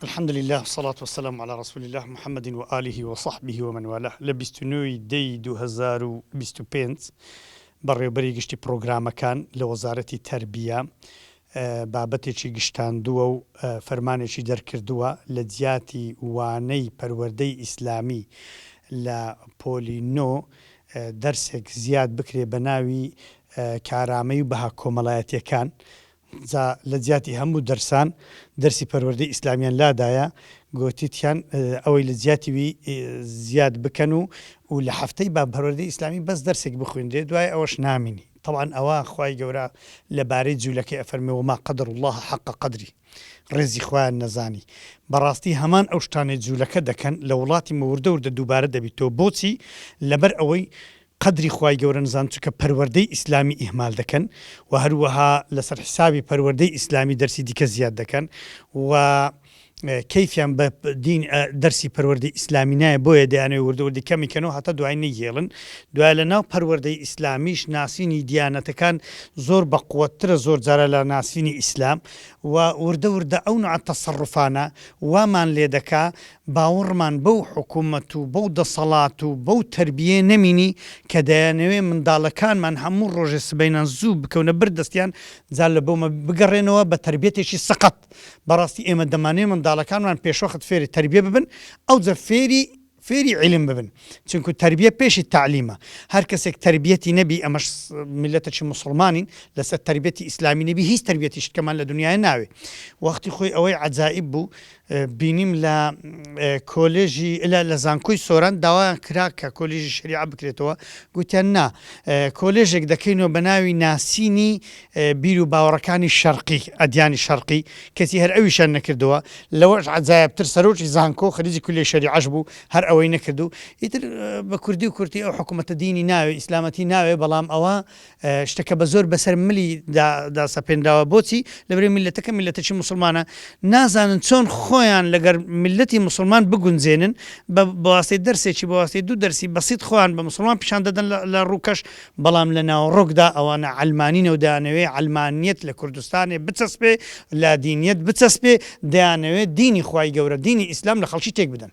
الحمد لله والصلاة والسلام على رسول الله محمد وآله وصحبه ومن والاه لبستنوي دي 2025 بەڕێوەبەری گشتی پرۆگرامەکان لە وەزارەتی تەربیە بابەتێکی گشتاندووە و فەرمانێکی دەرکردووە لە جیاتی وانەی پەروەردەی ئیسلامی لە پۆلی نۆ دەرسێک زیاد بکرێ بە ناوی کارامەی و بەها کۆمەڵایەتیەکان لە جیاتی هەموو دەرسان دەرسی پەروەردەی ئیسلامیان لادایە گۆتیتیان ئەوەی لە جیاتیوی زیاد بکەن و لە هەفتەی با پەروەردەی ئیسلامی بەس دەرسێک بخوێندێ دوای ئەوەش نامینی طبعا ئەوە خوای گەورە لەبارەی جوولەکەی ئەفەرمێ وما قەدر الله حق قەدری ڕێزی خوایان نەزانی بەڕاستی هەمان ئەو شتانەی جوولەکە دەکەن لە وڵاتی مەوردە دووبارە دەبیتەوە بۆچی لەبەر ئەوەی قدری خوای گەورە نزان چونکە پەروەردەی ئیسلامی ئیهمال دەکەن و هەروەها لەسەر حسابی پەروەردەی ئیسلامی دەرسی دیکە زیاد دەکەن و کەیفیان بە دەرسی پەروەردەی ئیسلامی نایە بۆیە دەیانەوێ وردەوردی کەمیکەنەوە هەتا دوای نەیهێڵن دوای لە ناو پەروەردەی ئیسلامیش ناسینی دیانەتەکان زۆر بەقووەترە زۆر جارە لە ناسینی ئیسلام و وردە ئەو نوع تەسەڕوفانە وامان لێ دەکا باوەڕمان بەو حکوومەت و بەو دەسەڵات و بەو تەربیە نەمینی کە دەیانەوێ منداڵەکانمان هەموو ڕۆژێ سبەینان زوو بکەونە بردەستیان جار لە بۆمە بگەڕێنەوە بە تەربیەتێکی سەقەت بەڕاستی ئێمە دەمانێ منداڵەکانمان پێشوەخت فێری تەربیە ببن ئەو جە فێری علم ببن چونکە تەربیە پێشی تعلیمە هەر کەسێک تەربیەتی نەبی ئەمەش میلەتێکی موسڵمانین لەسەر تەربیەتی ئیسلامی نەبی هیچ تەربیەتی شتکەمان لە دنیای ناوێ وەختی خۆی ئەوەی عەجائب بوو بینیم لە کۆلێژی لە زانکۆی سۆران داوایان کرا کە کۆلێژی شریعە بکرێتەوە گوتیان نا کۆلێژێک دەکەینەوە بە ناوی ناسینی بیر و باوەڕەکانی شەرقی ئەدیانی شەرقی کەسی هەر ئەویشان نەکردەوە لەوەش عەجایبتر سەرۆکی زانکۆ خەریجی کولێ شەریعەش بوو هەر ئەوەی نەکردو ئیتر بە کوردی و کورتی ئەو حکوومەتە دینی ناوێ ئیسلامەتی ناوێ بەڵام ئەوە شتەکە بە زۆر بەسەر ملی داسەپێنداوە بۆچی لەبەرێ میلەتەکە میلەتێکی موسڵمانە نازانن چۆن خۆیان لەگەر میلەتی موسڵمان بگونجێنن بە واسطەی دەرسێکی بە واسطەی دوو دەرسی بەسیط خۆیان بە موسڵمان پیشان دەدەن لە ڕووکەش بەڵام لە ناوەڕۆکدا ئەوانە عەلمانینە و دەیانەوێ عەلمانیەت لە کوردستانێ بچەسپێ لا دینیەت بچەسپێ دەیانەوێت دینی خوای گەورە دینی ئیسلام لە خەڵکی تێک بدەن